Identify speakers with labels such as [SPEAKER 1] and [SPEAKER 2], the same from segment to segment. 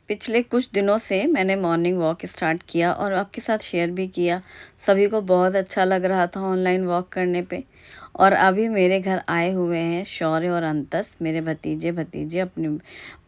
[SPEAKER 1] पिछले कुछ दिनों से मैंने मॉर्निंग वॉक स्टार्ट किया और आपके साथ शेयर भी किया। सभी को बहुत अच्छा लग रहा था ऑनलाइन वॉक करने पे। और अभी मेरे घर आए हुए हैं शौर्य और अंतस, मेरे भतीजे अपनी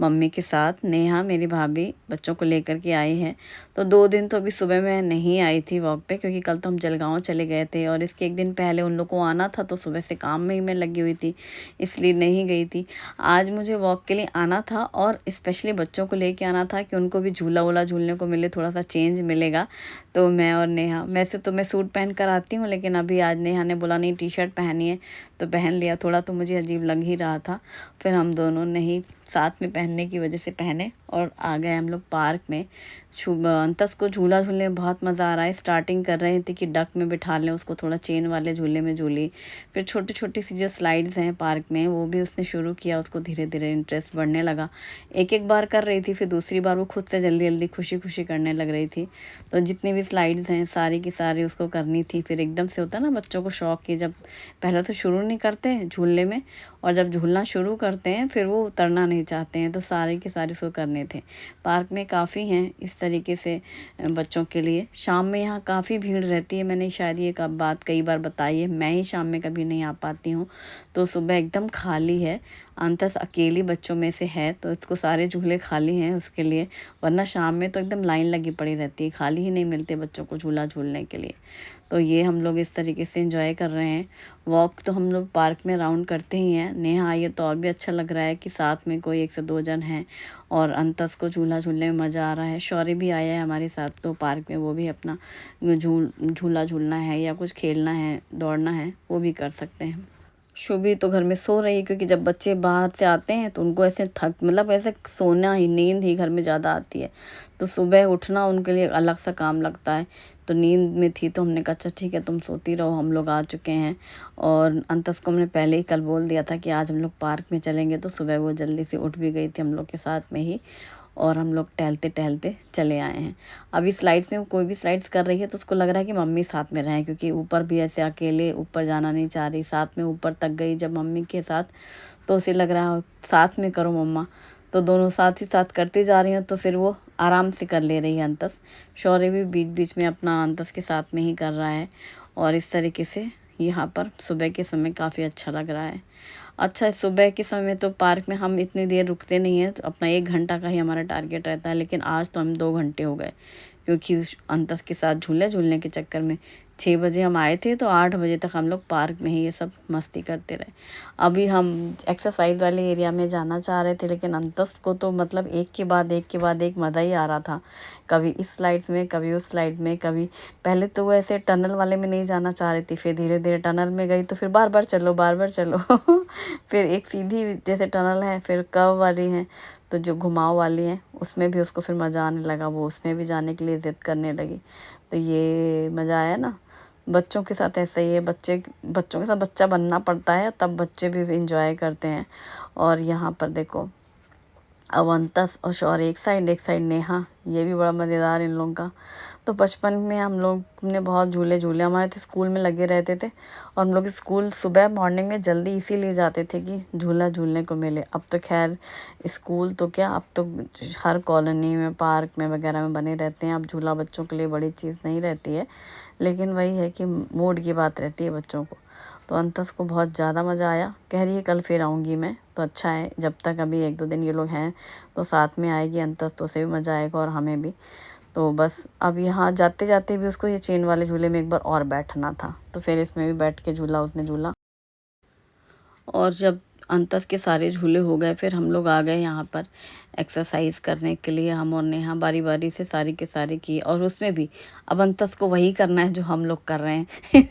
[SPEAKER 1] मम्मी के साथ। नेहा मेरी भाभी बच्चों को लेकर के आई है। तो 2 दिन तो अभी सुबह मैं नहीं आई थी वॉक पे, क्योंकि कल तो हम जलगांव चले गए थे और इसके 1 दिन पहले उन लोग को आना था, तो सुबह से काम में ही मैं लगी हुई थी, इसलिए नहीं गई थी। आज मुझे वॉक के लिए आना था और स्पेशली बच्चों को लेके आना था कि उनको भी झूला वूला झूलने को मिले, थोड़ा सा चेंज मिलेगा। तो मैं और नेहा, वैसे तो मैं सूट पहन कर आती हूँ, लेकिन अभी आज नेहा ने बोला नहीं टी शर्ट पहनी है, तो पहन लिया। थोड़ा तो मुझे अजीब लग ही रहा था, फिर हम दोनों ने ही साथ में पहनने की वजह से पहने और आ गए हम लोग पार्क में। अंतस को झूला झूलने में बहुत मज़ा आ रहा है। स्टार्टिंग कर रहे थे कि डक में बिठा लें उसको, थोड़ा चेन वाले झूले में झूली। फिर छोटी छोटी सी जो स्लाइड्स हैं पार्क में, वो भी उसने शुरू किया। उसको धीरे धीरे इंटरेस्ट बढ़ने लगा। एक एक बार कर रही थी, फिर दूसरी बार वो खुद से जल्दी जल्दी खुशी खुशी करने लग रही थी। तो जितनी भी स्लाइड्स हैं सारी की सारी उसको करनी थी। फिर एकदम से होता है ना बच्चों को शौक, कि जब पहले तो शुरू नहीं करते हैं झूलने में, और जब झूलना शुरू करते हैं फिर वो उतरना नहीं चाहते हैं। तो सारे के सारे उसको करने थे। पार्क में काफ़ी हैं इस तरीके से बच्चों के लिए। शाम में यहाँ काफ़ी भीड़ रहती है, मैंने शायद ये बात कई बार बताई है। मैं ही शाम में कभी नहीं आ पाती हूँ, तो सुबह एकदम खाली है। अंतस अकेली बच्चों में से है, तो इसको सारे झूले खाली हैं उसके लिए, वरना शाम में तो एकदम लाइन लगी पड़ी रहती है, खाली ही नहीं मिलते बच्चों को झूला झूलने के लिए। तो ये हम लोग इस तरीके से एंजॉय कर रहे हैं। वॉक तो हम लोग पार्क में राउंड करते ही हैं। नेहा आई है तो और भी अच्छा लग रहा है कि साथ में कोई 1 से 2 जन हैं, और अंतस को झूला झूलने में मज़ा आ रहा है। शौर्य भी आया है हमारे साथ, तो पार्क में वो भी अपना झूला झूलना है या कुछ खेलना है, दौड़ना है, वो भी कर सकते हैं। शुभी तो घर में सो रही है, क्योंकि जब बच्चे बाहर से आते हैं तो उनको ऐसे मतलब ऐसे सोना ही, नींद ही घर में ज़्यादा आती है। तो सुबह उठना उनके लिए अलग सा काम लगता है। तो नींद में थी तो हमने कहा अच्छा ठीक है तुम सोती रहो, हम लोग आ चुके हैं। और अंतस को हमने पहले ही कल बोल दिया था कि आज हम लोग पार्क में चलेंगे, तो सुबह वो जल्दी से उठ भी गई थी हम लोग के साथ में ही, और हम लोग टहलते टहलते चले आए हैं। अभी स्लाइड्स में कोई भी स्लाइड्स कर रही है तो उसको लग रहा है कि मम्मी साथ में रहें, क्योंकि ऊपर भी ऐसे अकेले ऊपर जाना नहीं चाह रही। साथ में ऊपर तक गई जब मम्मी के साथ, तो उसे लग रहा है साथ में करो मम्मा। तो दोनों साथ ही साथ करती जा रही हैं, तो फिर वो आराम से कर ले रही है अंतस। शौर्य भी बीच बीच में अपना अंतस के साथ में ही कर रहा है। और इस तरीके से यहाँ पर सुबह के समय काफ़ी अच्छा लग रहा है। अच्छा, सुबह के समय तो पार्क में हम इतनी देर रुकते नहीं हैं, तो अपना 1 घंटा का ही हमारा टारगेट रहता है। लेकिन आज तो हम 2 घंटे हो गए, क्योंकि अंतस के साथ झूले झूलने के चक्कर में 6 बजे हम आए थे, तो 8 बजे तक हम लोग पार्क में ही ये सब मस्ती करते रहे। अभी हम एक्सरसाइज वाले एरिया में जाना चाह रहे थे, लेकिन अंतस को तो मतलब एक के बाद एक मज़ा ही आ रहा था। कभी इस स्लाइड्स में, कभी उस स्लाइड में, कभी पहले तो वो ऐसे टनल वाले में नहीं जाना चाह रही थी, फिर धीरे धीरे टनल में गई, तो फिर बार बार चलो बार बार चलो फिर एक सीधी जैसे टनल है, फिर कर्व वाली है, तो जो घुमाव वाली है उसमें भी उसको फिर मज़ा आने लगा, वो उसमें भी जाने के लिए ज़िद करने लगी। तो ये मज़ा आया ना। बच्चों के साथ ऐसा ही है, बच्चों के साथ बच्चा बनना पड़ता है, तब बच्चे भी इंजॉय करते हैं। और यहाँ पर देखो अवंतस और शौर्य एक साइड नेहा, ये भी बड़ा मज़ेदार इन लोगों का। तो बचपन में हम लोग ने बहुत झूले झूले, हमारे तो स्कूल में लगे रहते थे, और हम लोग स्कूल सुबह मॉर्निंग में जल्दी इसीलिए जाते थे कि झूला झूलने को मिले। अब तो खैर स्कूल तो क्या, अब तो हर कॉलोनी में पार्क में वगैरह में बने रहते हैं। अब झूला बच्चों के लिए बड़ी चीज़ नहीं रहती है, लेकिन वही है कि मूड की बात रहती है बच्चों को। तो अंतस को बहुत ज़्यादा मज़ा आया, कह रही है कल फिर आऊँगी मैं। तो अच्छा है, जब तक अभी 1-2 दिन ये लोग हैं तो साथ में आएगी अंतस, तो उसे भी मज़ा आएगा और हमें भी। तो बस अब यहाँ जाते जाते भी उसको ये चेन वाले झूले में एक बार और बैठना था, तो फिर इसमें भी बैठ के झूला उसने झूला। और जब अंतस के सारे झूले हो गए, फिर हम लोग आ गए यहाँ पर एक्सरसाइज करने के लिए। हम और नेहा बारी बारी से सारी के सारी की, और उसमें भी अब अंतस को वही करना है जो हम लोग कर रहे हैं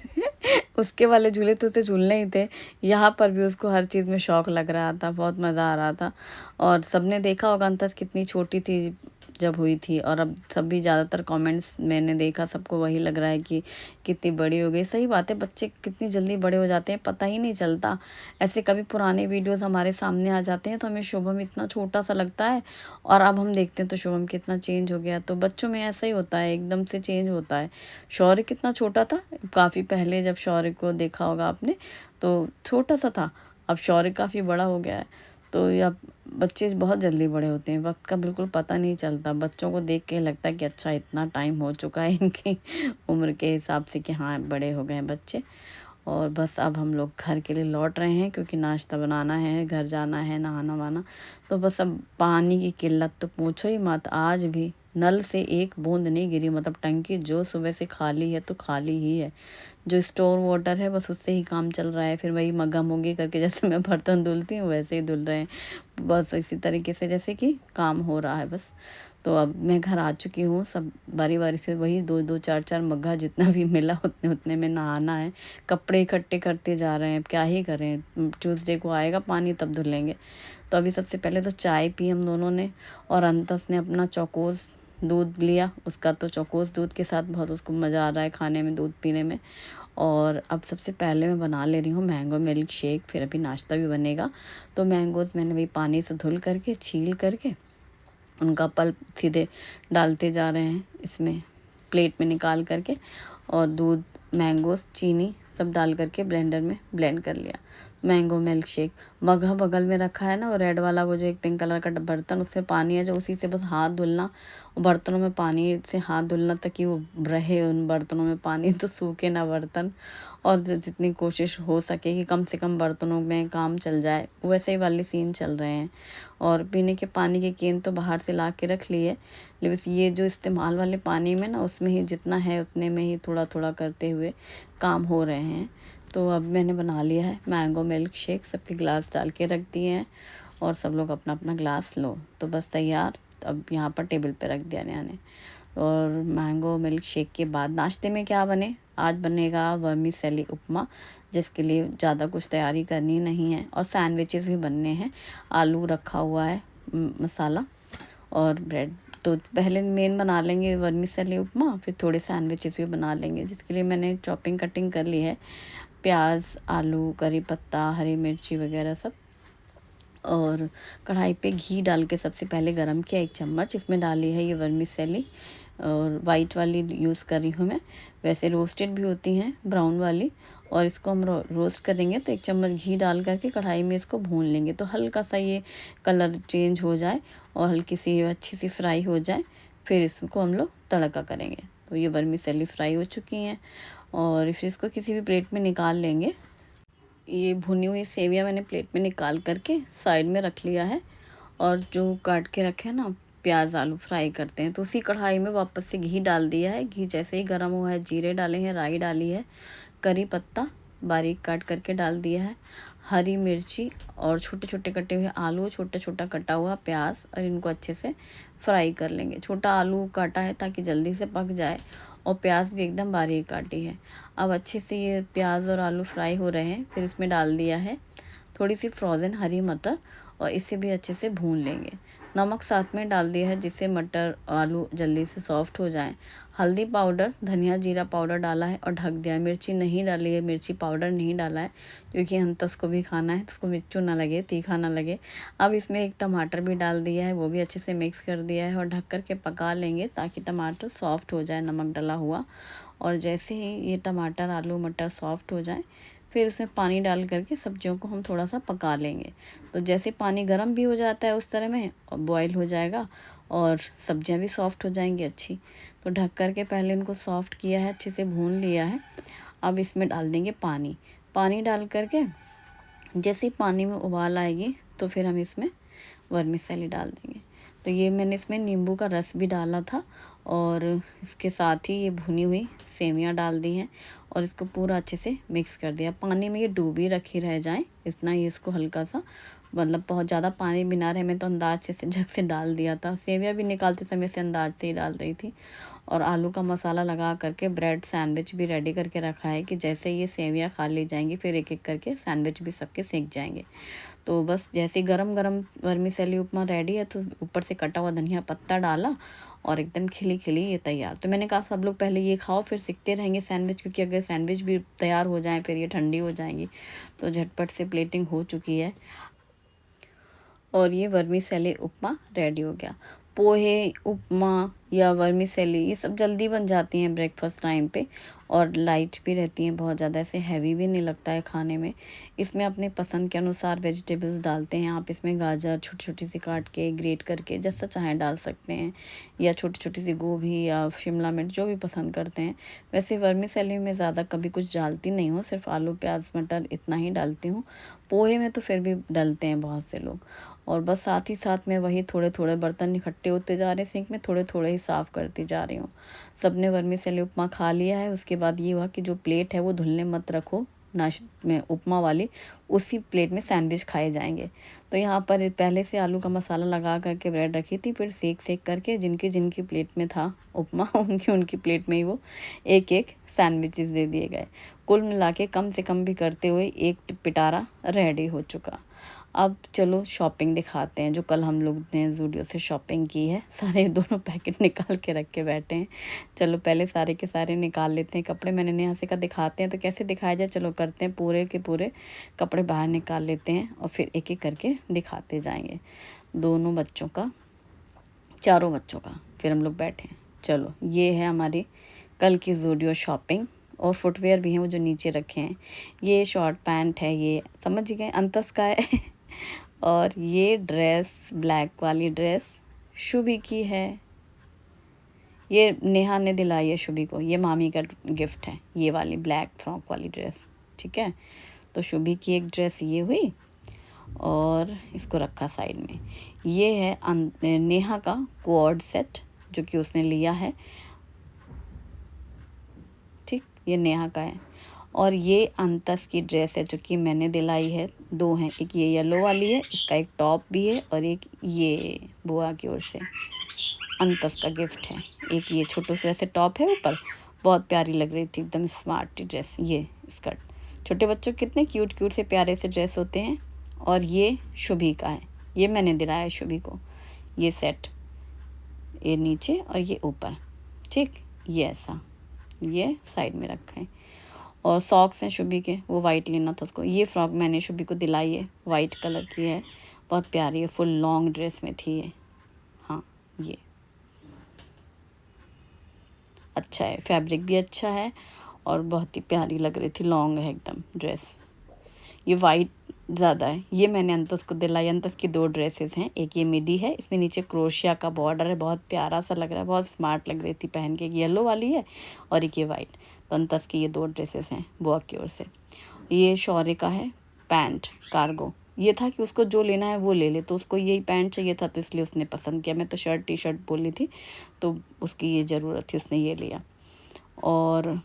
[SPEAKER 1] उसके वाले झूले तो उसे झूलने ही थे, यहाँ पर भी उसको हर चीज़ में शौक़ लग रहा था, बहुत मज़ा आ रहा था। और सबने देखा होगा अंतस कितनी छोटी थी जब हुई थी, और अब सभी ज़्यादातर कमेंट्स मैंने देखा, सबको वही लग रहा है कि कितनी बड़ी हो गई। सही बात है, बच्चे कितनी जल्दी बड़े हो जाते हैं पता ही नहीं चलता। ऐसे कभी पुराने वीडियोस हमारे सामने आ जाते हैं तो हमें शुभम इतना छोटा सा लगता है, और अब हम देखते हैं तो शुभम कितना चेंज हो गया। तो बच्चों में ऐसा ही होता है, एकदम से चेंज होता है। शौर्य कितना छोटा था काफ़ी पहले, जब शौर्य को देखा होगा आपने तो छोटा सा था, अब शौर्य काफ़ी बड़ा हो गया है। तो ये अब बच्चे बहुत जल्दी बड़े होते हैं, वक्त का बिल्कुल पता नहीं चलता। बच्चों को देख के लगता है कि अच्छा इतना टाइम हो चुका है इनकी उम्र के हिसाब से कि हाँ बड़े हो गए हैं बच्चे। और बस अब हम लोग घर के लिए लौट रहे हैं क्योंकि नाश्ता बनाना है, घर जाना है, नहाना वाना। तो बस अब पानी की किल्लत तो पूछो ही मत। आज भी नल से एक बूंद नहीं गिरी, मतलब टंकी जो सुबह से खाली है तो खाली ही है। जो स्टोर वाटर है बस उससे ही काम चल रहा है। फिर वही मग्गा मुग्गी करके जैसे मैं बर्तन धुलती हूँ वैसे ही धुल रहे हैं, बस इसी तरीके से जैसे कि काम हो रहा है बस। तो अब मैं घर आ चुकी हूँ, सब बारी बारी से वही दो दो चार चार मग्गा जितना भी मिला उतने उतने में नहाना है। कपड़े इकट्ठे करते जा रहे हैं, क्या ही करें, ट्यूसडे को आएगा पानी तब धुलेंगे। तो अभी सबसे पहले तो चाय पी हम दोनों ने, और अंतस ने अपना चौकोस दूध लिया। उसका तो चौकोस दूध के साथ बहुत उसको मज़ा आ रहा है खाने में, दूध पीने में। और अब सबसे पहले मैं बना ले रही हूँ मैंगो मिल्क शेक, फिर अभी नाश्ता भी बनेगा। तो मैंगोज़ मैंने वही पानी से धुल करके छील करके उनका पल्प सीधे डालते जा रहे हैं इसमें प्लेट में निकाल करके, और दूध, मैंगोस, चीनी सब डाल करके ब्लेंडर में ब्लेंड कर लिया। मैंगो मिल्क शेक मग्घा बगल में रखा है ना, वो रेड वाला, वो जो एक पिंक कलर का बर्तन, उसमें पानी है जो, उसी से बस हाथ धुलना, बर्तनों में पानी से हाथ धुलना ताकि वो रहे उन बर्तनों में पानी, तो सूखे ना बर्तन। और जितनी कोशिश हो सके कि कम से कम बर्तनों में काम चल जाए, वैसे ही वाले सीन चल रहे हैं। और पीने के पानी की केन तो बाहर से ला के रख ली है, लेकिन ये जो इस्तेमाल वाले पानी में ना, उसमें ही जितना है उतने में ही थोड़ा थोड़ा करते हुए काम हो रहे हैं। तो अब मैंने बना लिया है मैंगो मिल्क शेक, सबके गिलास डाल के रख दिए हैं, और सब लोग अपना अपना ग्लास लो तो बस तैयार। अब यहाँ पर टेबल पे रख दिया ने। और मैंगो मिल्क शेक के बाद नाश्ते में क्या बने, आज बनेगा वर्मीसेली उपमा, जिसके लिए ज़्यादा कुछ तैयारी करनी नहीं है। और सैंडविचेस भी बनने हैं, आलू रखा हुआ है, मसाला और ब्रेड। तो पहले मेन बना लेंगे वर्मीसेली उपमा, फिर थोड़े सैंडविचेस भी बना लेंगे, जिसके लिए मैंने चॉपिंग कटिंग कर ली है, प्याज, आलू, करी पत्ता, हरी मिर्ची वगैरह सब। और कढ़ाई पे घी डाल के सबसे पहले गरम किया 1 चम्मच, इसमें डाली है ये वर्मीसेली, और वाइट वाली यूज़ कर रही हूँ मैं। वैसे रोस्टेड भी होती हैं, ब्राउन वाली। और इसको हम रोस्ट करेंगे तो 1 चम्मच घी डाल करके कढ़ाई में इसको भून लेंगे, तो हल्का सा ये कलर चेंज हो जाए और हल्की सी अच्छी सी फ्राई हो जाए, फिर इसको हम लोग तड़का करेंगे। तो ये वर्मीसेली फ्राई हो चुकी हैं, और फिर इसको किसी भी प्लेट में निकाल लेंगे। ये भुनी हुई सेवियाँ मैंने प्लेट में निकाल करके साइड में रख लिया है। और जो काट के रखे हैं ना प्याज, आलू फ्राई करते हैं, तो उसी कढ़ाई में वापस से घी डाल दिया है। घी जैसे ही गर्म हुआ है, जीरे डाले हैं, राई डाली है, करी पत्ता बारीक काट करके डाल दिया है, हरी मिर्ची और छोटे छोटे कटे हुए आलू, छोटा छोटा कटा हुआ प्याज, और इनको अच्छे से फ्राई कर लेंगे। छोटा आलू काटा है ताकि जल्दी से पक जाए, और प्याज भी एकदम बारीक काटी है। अब अच्छे से ये प्याज और आलू फ्राई हो रहे हैं, फिर इसमें डाल दिया है थोड़ी सी फ्रोज़न हरी मटर, और इसे भी अच्छे से भून लेंगे। नमक साथ में डाल दिया है जिससे मटर आलू जल्दी से सॉफ्ट हो जाएं। हल्दी पाउडर, धनिया जीरा पाउडर डाला है और ढक दिया है। मिर्ची नहीं डाली है, मिर्ची पाउडर नहीं डाला है, क्योंकि हंतस को भी खाना है तो उसको मिर्चू ना लगे, तीखा ना लगे। अब इसमें 1 टमाटर भी डाल दिया है, वो भी अच्छे से मिक्स कर दिया है, और ढक कर के पका लेंगे ताकि टमाटर सॉफ्ट हो जाए नमक डला हुआ। और जैसे ही ये टमाटर, आलू, मटर सॉफ्ट हो जाए, फिर उसमें पानी डाल करके सब्जियों को हम थोड़ा सा पका लेंगे। तो जैसे पानी गर्म भी हो जाता है उस तरह में बॉईल हो जाएगा, और सब्जियां भी सॉफ्ट हो जाएंगी अच्छी। तो ढक कर के पहले इनको सॉफ्ट किया है, अच्छे से भून लिया है। अब इसमें डाल देंगे पानी। पानी डाल करके जैसे ही पानी में उबाल आएगी तो फिर हम इसमें वर्मीसेली डाल देंगे। तो ये मैंने इसमें नींबू का रस भी डाला था, और इसके साथ ही ये भुनी हुई सेवियां डाल दी हैं, और इसको पूरा अच्छे से मिक्स कर दिया। पानी में ये डूबी रखी रह जाए, इतना ही इसको हल्का सा, मतलब बहुत ज़्यादा पानी भी ना रहे। मैं तो अंदाज से झक से डाल दिया था, सेवियां भी निकालते समय से अंदाज से ही डाल रही थी। और आलू का मसाला लगा करके ब्रेड सैंडविच भी रेडी करके रखा है, कि जैसे ये सेवियां खा ली जाएंगी फिर एक एक करके सैंडविच भी सबके सेक जाएंगे। तो बस जैसे गरम गरम वर्मीसेली उपमा रेडी है, तो ऊपर से कटा हुआ धनिया पत्ता डाला, और एकदम खिली खिली ये तैयार। तो मैंने कहा सब लोग पहले ये खाओ, फिर सीखते रहेंगे सैंडविच, क्योंकि अगर सैंडविच भी तैयार हो जाए फिर ये ठंडी हो जाएंगी। तो झटपट से प्लेटिंग हो चुकी है, और ये वर्मीसेली उपमा रेडी हो गया। पोहे, उपमा या वर्मीसेली ये सब जल्दी बन जाती हैं ब्रेकफास्ट टाइम पे और लाइट भी रहती हैं, बहुत ज़्यादा ऐसे हैवी भी नहीं लगता है खाने में। इसमें अपने पसंद के अनुसार वेजिटेबल्स डालते हैं आप। इसमें गाजर छोटी छोटी सी काट के ग्रेट करके जैसा चाहें डाल सकते हैं, या छोटी छोटी सी गोभी या शिमला मिर्च जो भी पसंद करते हैं। वैसे वर्मीसेली में ज़्यादा कभी कुछ डालती नहीं हूँ, सिर्फ आलू प्याज मटर इतना ही डालती हूँ। पोहे में तो फिर भी डालते हैं बहुत से लोग। और बस साथ ही साथ में वही थोड़े थोड़े बर्तन इकट्ठे होते जा रहे हैं सिंक में, थोड़े थोड़े ही साफ़ करती जा रही हूँ। सबने वर्मीसेली उपमा खा लिया है। उसके बाद ये हुआ कि जो प्लेट है वो धुलने मत रखो नाश में उपमा वाली, उसी प्लेट में सैंडविच खाए जाएंगे। तो यहाँ पर पहले से आलू का मसाला लगा करके ब्रेड रखी थी, फिर सेक सेक करके जिनकी जिनकी प्लेट में था उपमा उनकी उनकी प्लेट में ही वो एक एक सैंडविचेस दे दिए गए। कुल मिला के कम से कम भी करते हुए एक पिटारा रेडी हो चुका। अब चलो शॉपिंग दिखाते हैं, जो कल हम लोग ने ज़ूडियो से शॉपिंग की है। सारे दोनों पैकेट निकाल के रख के बैठे हैं। चलो पहले सारे के सारे निकाल लेते हैं कपड़े। मैंने नेहा से कहा दिखाते हैं, तो कैसे दिखाया जाए, चलो करते हैं। पूरे के पूरे कपड़े बाहर निकाल लेते हैं और फिर एक एक करके दिखाते जाएंगे। दोनों बच्चों का, चारों बच्चों का। फिर हम लोग बैठे हैं। चलो ये है हमारी कल की ज़ूडियो शॉपिंग। और फुटवेयर भी हैं वो जो नीचे रखे हैं। ये शॉर्ट पैंट है, ये समझ गए अंतस का है। और ये ड्रेस, ब्लैक वाली ड्रेस शुभी की है। ये नेहा ने दिलाई है शुभी को, ये मामी का गिफ्ट है, ये वाली ब्लैक फ्रॉक वाली ड्रेस। ठीक है, तो शुभी की एक ड्रेस ये हुई और इसको रखा साइड में। ये है नेहा का कोऑर्ड सेट जो कि उसने लिया है। ठीक, ये नेहा का है। और ये अंतस की ड्रेस है जो कि मैंने दिलाई है। दो हैं, एक ये येलो वाली है, इसका एक टॉप भी है, और एक ये बुआ की ओर से अंतस का गिफ्ट है। एक ये छोटू से वैसे टॉप है ऊपर, बहुत प्यारी लग रही थी, एकदम स्मार्ट ड्रेस। ये स्कर्ट, छोटे बच्चों के कितने क्यूट क्यूट से प्यारे से ड्रेस होते हैं। और ये शुभी का है, ये मैंने दिलाया है शुभी को। ये सेट, ये नीचे और ये ऊपर। ठीक, ये ऐसा, ये साइड में रखा है। और सॉक्स हैं शुभी के, वो वाइट लेना था उसको। ये फ्रॉक मैंने शुभी को दिलाई है, वाइट कलर की है, बहुत प्यारी है, फुल लॉन्ग ड्रेस में थी ये। हाँ, ये अच्छा है, फैब्रिक भी अच्छा है और बहुत ही प्यारी लग रही थी, लॉन्ग है एकदम ड्रेस। ये वाइट ज़्यादा है, ये मैंने अंतस को दिलाई। अंतस की दो ड्रेसेस हैं, एक ये मिडी है, इसमें नीचे क्रोशिया का बॉर्डर है, बहुत प्यारा सा लग रहा है, बहुत स्मार्ट लग रही थी पहन के। येलो वाली है और एक ये वाइट। तो अंतस की ये दो ड्रेसेस हैं बुआ की ओर से। ये शौर्य का है पैंट कार्गो। ये था कि उसको जो लेना है वो ले ले, तो उसको यही पैंट चाहिए था तो इसलिए उसने पसंद किया। मैं तो शर्ट टी शर्ट बोली थी, तो उसकी ये ज़रूरत थी, उसने ये लिया। और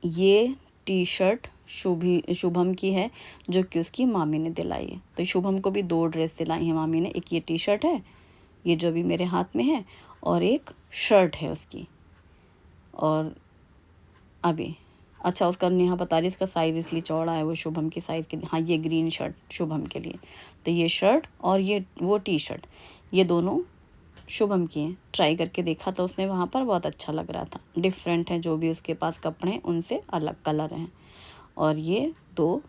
[SPEAKER 1] ये टी शर्ट शुभम की है जो कि उसकी मामी ने दिलाई है। तो शुभम को भी दो ड्रेस दिलाई है मामी ने। एक ये टी शर्ट है, ये जो अभी मेरे हाथ में है, और एक शर्ट है उसकी। और अभी अच्छा, उसका नेहा बता रही इसका साइज़ इसलिए चौड़ा है, वो शुभम की साइज़ के लिए। हाँ, ये ग्रीन शर्ट शुभम के लिए। तो ये शर्ट और ये वो टी शर्ट, ये दोनों शुभम की हैं। ट्राई करके देखा था उसने वहाँ पर, बहुत अच्छा लग रहा था। डिफरेंट है, जो भी उसके पास कपड़े हैं उनसे अलग कलर हैं। और ये दो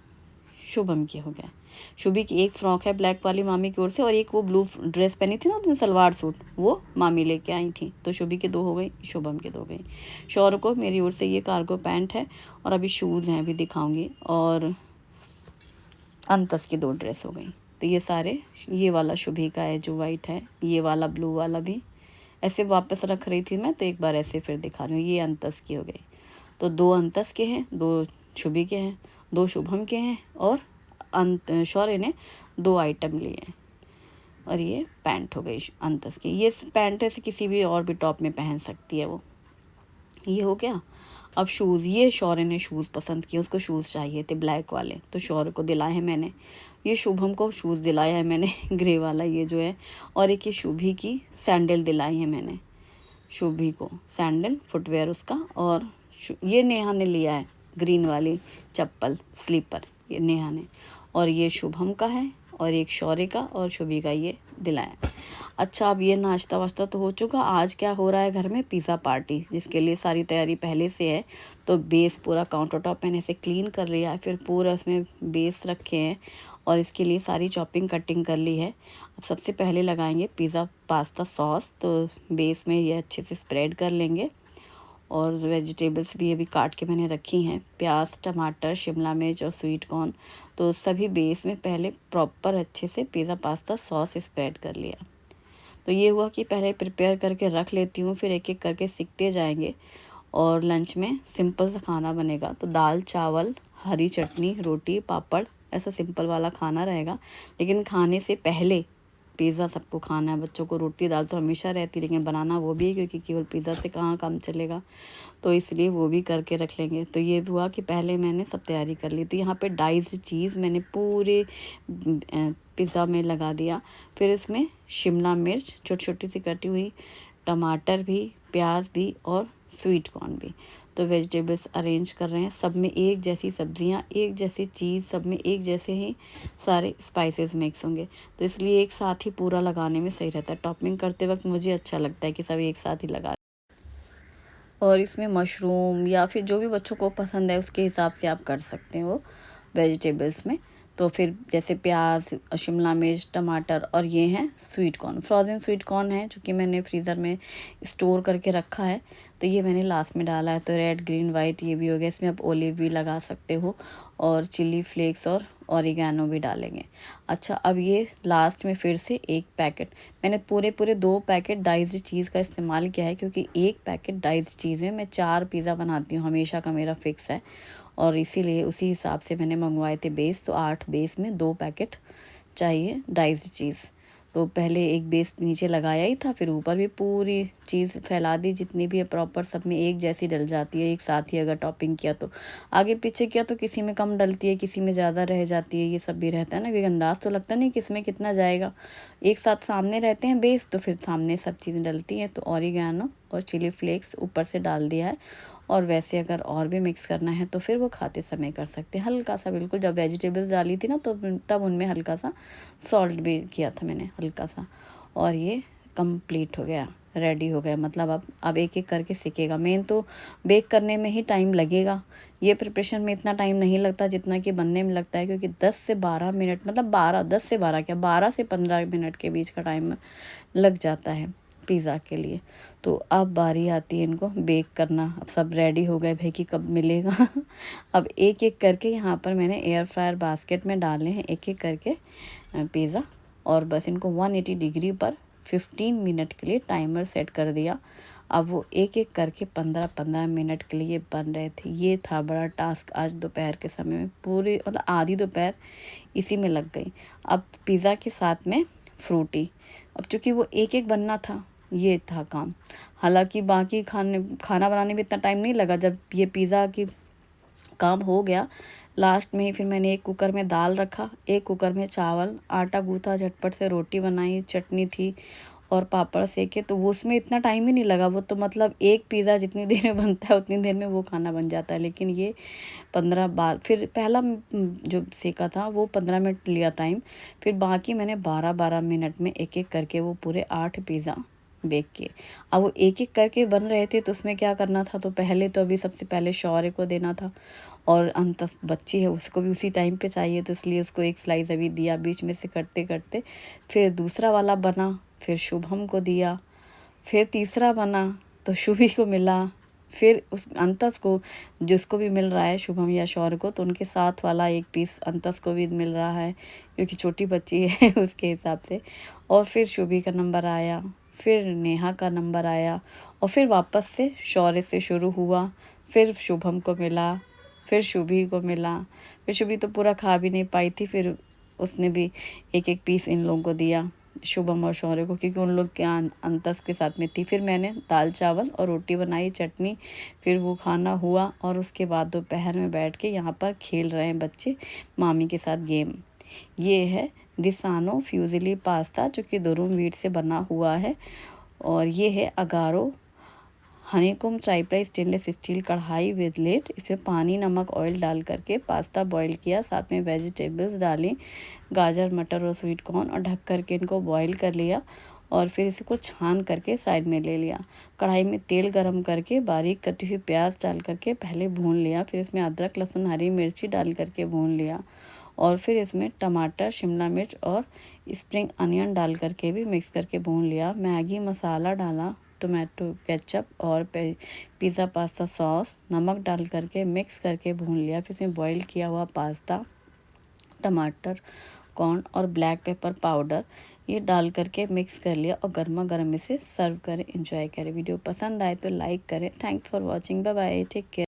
[SPEAKER 1] शुभम के हो गए। शुभी की एक फ़्रॉक है ब्लैक वाली मामी की ओर से, और एक वो ब्लू ड्रेस पहनी थी ना उसने, सलवार सूट, वो मामी लेके आई थी। तो शुभी के दो हो गई, शुभम के दो हो गई। शौर्य को मेरी ओर से ये कार्गो पैंट है, और अभी शूज़ हैं, अभी दिखाऊंगी। और अंतस की दो ड्रेस हो गई। तो ये सारे, ये वाला शुभी का है जो वाइट है, ये वाला ब्लू वाला भी ऐसे वापस रख रही थी मैं, तो एक बार ऐसे फिर दिखा रही हूँ। ये अंतस की हो गई। तो दो अंतस के हैं, दो शुभी के हैं, दो शुभम के हैं, और शौर्य ने दो आइटम लिए हैं। और ये पैंट हो गई अंतस की। ये पैंट ऐसे किसी भी और भी टॉप में पहन सकती है वो। ये हो गया। अब शूज़, ये शौर्य ने शूज़ पसंद किए, उसको शूज़ चाहिए थे ब्लैक वाले, तो शौर्य को दिलाए हैं मैंने। ये शुभम को शूज़ दिलाया है मैंने ग्रे वाला ये जो है। और एक ये शुभी की सैंडल दिलाई है मैंने, शुभी को सैंडल फुटवेयर उसका। और ये नेहा ने लिया है ग्रीन वाली चप्पल स्लीपर, ये नेहा ने। और ये शुभम का है, और एक शौर्य का और शुभी का ये दिलाएं। अच्छा, अब ये नाश्ता वाश्ता तो हो चुका। आज क्या हो रहा है घर में, पिज़्ज़ा पार्टी, जिसके लिए सारी तैयारी पहले से है। तो बेस पूरा काउंटर टॉप मैंने इसे क्लीन कर लिया है, फिर पूरा उसमें बेस रखे हैं और इसके लिए सारी चॉपिंग कटिंग कर ली है। अब सबसे पहले लगाएंगे पिज़्ज़ा पास्ता सॉस, तो बेस में ये अच्छे से स्प्रेड कर लेंगे। और वेजिटेबल्स भी अभी काट के मैंने रखी हैं, प्याज, टमाटर, शिमला मिर्च और स्वीट कॉर्न। तो सभी बेस में पहले प्रॉपर अच्छे से पिज़्ज़ा पास्ता सॉस स्प्रेड कर लिया। तो ये हुआ कि पहले प्रिपेयर करके रख लेती हूँ, फिर एक एक करके सीखते जाएंगे और लंच में सिंपल सा खाना बनेगा। तो दाल, चावल, हरी चटनी, रोटी, पापड़, ऐसा सिंपल वाला खाना रहेगा। लेकिन खाने से पहले पिज़्ज़ा सबको खाना है। बच्चों को रोटी दाल तो हमेशा रहती है, लेकिन बनाना वो भी है, क्योंकि केवल पिज़्ज़ा से कहाँ काम चलेगा, तो इसलिए वो भी करके रख लेंगे। तो ये हुआ कि पहले मैंने सब तैयारी कर ली। तो यहाँ पे डाइस्ड चीज़ मैंने पूरे पिज़्ज़ा में लगा दिया। फिर इसमें शिमला मिर्च छोटी छोटी सी कटी हुई, टमाटर भी, प्याज भी और स्वीट कॉर्न भी। तो वेजिटेबल्स अरेंज कर रहे हैं, सब में एक जैसी सब्जियां, एक जैसी चीज़, सब में एक जैसे ही सारे स्पाइसेस मिक्स होंगे। तो इसलिए एक साथ ही पूरा लगाने में सही रहता है। टॉपिंग करते वक्त मुझे अच्छा लगता है कि सब एक साथ ही लगा। और इसमें मशरूम या फिर जो भी बच्चों को पसंद है उसके हिसाब से आप कर सकते हैं वो वेजिटेबल्स में। तो फिर जैसे प्याज, शिमला मिर्च, टमाटर और ये हैं sweet corn, frozen sweet corn है जो कि मैंने फ्रीज़र में स्टोर करके रखा है। तो ये मैंने लास्ट में डाला है। तो रेड, ग्रीन, वाइट ये भी हो गया। इसमें आप ओलिव भी लगा सकते हो और चिली फ्लेक्स और ऑरिगेनो भी डालेंगे। अच्छा, अब ये लास्ट में फिर से एक पैकेट, मैंने पूरे 2 पैकेट डाइस्ड चीज़ का इस्तेमाल किया है, क्योंकि एक पैकेट डाइस्ड चीज़ में मैं 4 पिज़्ज़ा बनाती हूँ, हमेशा का मेरा फिक्स है। और इसीलिए उसी हिसाब से मैंने मंगवाए थे बेस। तो 8 बेस में 2 पैकेट चाहिए डाइस्ड चीज़। तो पहले एक बेस नीचे लगाया ही था, फिर ऊपर भी पूरी चीज़ फैला दी जितनी भी है प्रॉपर, सब में एक जैसी डल जाती है एक साथ ही। अगर टॉपिंग किया तो आगे पीछे किया तो किसी में कम डलती है, किसी में ज़्यादा रह जाती है, ये सब भी रहता है ना, क्योंकि अंदाज़ तो लगता नहीं किसमें कितना जाएगा। एक साथ सामने रहते हैं बेस, तो फिर सामने सब चीज़ें डलती हैं। तो ऑरिगेनो और चिली फ्लेक्स ऊपर से डाल दिया है। और वैसे अगर और भी मिक्स करना है तो फिर वो खाते समय कर सकते हैं, हल्का सा बिल्कुल। जब वेजिटेबल्स डाली थी ना तो तब उनमें हल्का सा सॉल्ट भी किया था मैंने, हल्का सा। और ये कंप्लीट हो गया, रेडी हो गया। मतलब अब एक एक करके सीखेगा। मेन तो बेक करने में ही टाइम लगेगा, ये प्रिपरेशन में इतना टाइम नहीं लगता जितना कि बनने में लगता है, क्योंकि 10 से 12 मिनट, मतलब 10 से 12 क्या, 12 से 15 मिनट के बीच का टाइम लग जाता है पिज़्ज़ा के लिए। तो अब बारी आती है इनको बेक करना। अब सब रेडी हो गए भाई कि कब मिलेगा। अब एक एक करके यहाँ पर मैंने एयर फ्रायर बास्केट में डाले हैं एक एक करके पिज़्ज़ा, और बस इनको 180 डिग्री पर 15 मिनट के लिए टाइमर सेट कर दिया। अब वो एक एक करके 15-15 मिनट के लिए बन रहे थे। ये था बड़ा टास्क आज दोपहर के समय में, पूरी मतलब आधी दोपहर इसी में लग गई। अब पिज़्ज़ा के साथ में फ्रूटी, अब चूँकि वो एक एक बनना था, ये था काम। हालांकि बाकी खाना बनाने में इतना टाइम नहीं लगा। जब ये पिज़्ज़ा की काम हो गया लास्ट में ही, फिर मैंने एक कुकर में दाल रखा, एक कुकर में चावल, आटा गूँथा, झटपट से रोटी बनाई, चटनी थी और पापड़ सेके। तो वो उसमें इतना टाइम ही नहीं लगा। वो तो मतलब एक पिज़्ज़ा जितनी देर में बनता है उतनी देर में वो खाना बन जाता है। लेकिन ये 15 बार, फिर पहला जो सेका था वो 15 मिनट लिया टाइम, फिर बाकी मैंने 12-12 मिनट में एक एक करके वो पूरे 8 पिज़्ज़ा बेक किए। अब वो एक एक करके बन रहे थे, तो उसमें क्या करना था, तो पहले तो अभी सबसे पहले शौर्य को देना था, और अंतस बच्ची है उसको भी उसी टाइम पे चाहिए, तो इसलिए उसको एक स्लाइस अभी दिया। बीच में से करते करते फिर दूसरा वाला बना, फिर शुभम को दिया, फिर तीसरा बना तो शुभी को मिला, फिर उस अंतस को, जिसको भी मिल रहा है शुभम या शौर्य को, तो उनके साथ वाला एक पीस अंतस को भी मिल रहा है, क्योंकि छोटी बच्ची है उसके हिसाब से। और फिर शुभी का नंबर आया, फिर नेहा का नंबर आया, और फिर वापस से शौर्य से शुरू हुआ, फिर शुभम को मिला, फिर शुभी को मिला। फिर शुभी तो पूरा खा भी नहीं पाई थी, फिर उसने भी एक एक पीस इन लोगों को दिया, शुभम और शौर्य को, क्योंकि उन लोग के अंतस के साथ में थी। फिर मैंने दाल चावल और रोटी बनाई, चटनी, फिर वो खाना हुआ। और उसके बाद दोपहर में बैठ के यहाँ पर खेल रहे हैं बच्चे मामी के साथ गेम। ये है दिसानो फ्यूजिली पास्ता, जो कि दुरुम व्हीट से बना हुआ है। और ये है अगारो हनीकॉम चाइप्रा स्टेनलेस स्टील कढ़ाई विद लिड। इसमें पानी, नमक, ऑयल डाल करके पास्ता बॉईल किया, साथ में वेजिटेबल्स डाली, गाजर, मटर और स्वीट कॉर्न, और ढक करके इनको बॉईल कर लिया और फिर इसको छान करके साइड में ले लिया। कढ़ाई में तेल गरम करके बारीक कटी हुई प्याज डाल करके पहले भून लिया, फिर इसमें अदरक, लहसुन, हरी मिर्ची डाल करके भून लिया और फिर इसमें टमाटर, शिमला मिर्च और स्प्रिंग अनियन डाल करके भी मिक्स करके भून लिया। मैगी मसाला डाला, टोमेटो केचप और पिज़्ज़ा पास्ता सॉस, नमक डाल करके मिक्स करके भून लिया। फिर इसमें बॉईल किया हुआ पास्ता, टमाटर, कॉर्न और ब्लैक पेपर पाउडर ये डाल करके मिक्स कर लिया और गर्मा गर्म इसे सर्व करें, एंजॉय करें। वीडियो पसंद आए तो लाइक करें। Thanks for watching, bye bye, take care.